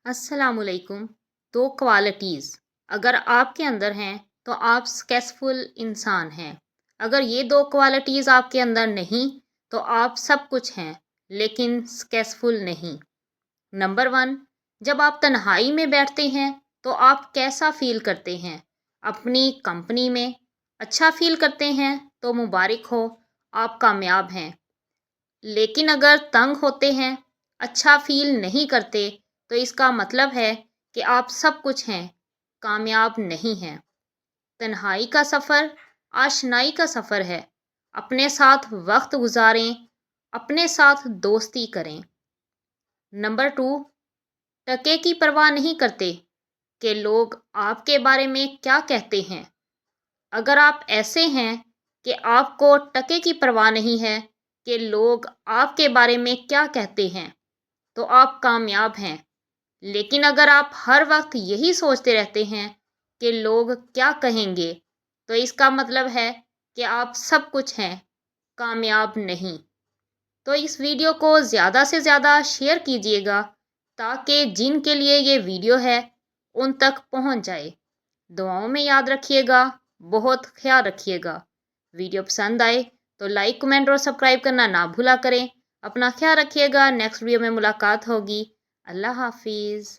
अस्सलाम वालेकुम। दो क्वालिटीज़ अगर आपके अंदर हैं तो आप सक्सेसफुल इंसान हैं। अगर ये दो क्वालिटीज़ आपके अंदर नहीं तो आप सब कुछ हैं लेकिन सक्सेसफुल नहीं। नंबर वन, जब आप तन्हाई में बैठते हैं तो आप कैसा फील करते हैं? अपनी कंपनी में अच्छा फील करते हैं तो मुबारक हो, आप कामयाब हैं। लेकिन अगर तंग होते हैं, अच्छा फ़ील नहीं करते, तो इसका मतलब है कि आप सब कुछ हैं, कामयाब नहीं हैं। तन्हाई का सफ़र आशनाई का सफ़र है। अपने साथ वक्त गुजारें, अपने साथ दोस्ती करें। नंबर टू, टके की परवाह नहीं करते कि लोग आपके बारे में क्या कहते हैं। अगर आप ऐसे हैं कि आपको टके की परवाह नहीं है कि लोग आपके बारे में क्या कहते हैं, तो आप कामयाब हैं। लेकिन अगर आप हर वक्त यही सोचते रहते हैं कि लोग क्या कहेंगे, तो इसका मतलब है कि आप सब कुछ हैं, कामयाब नहीं। तो इस वीडियो को ज़्यादा से ज़्यादा शेयर कीजिएगा ताकि जिनके लिए ये वीडियो है उन तक पहुंच जाए। दुआओं में याद रखिएगा, बहुत ख्याल रखिएगा। वीडियो पसंद आए तो लाइक, कमेंट और सब्सक्राइब करना ना भूला करें। अपना ख्याल रखिएगा। नेक्स्ट वीडियो में मुलाकात होगी। अल्लाह हाफिज़।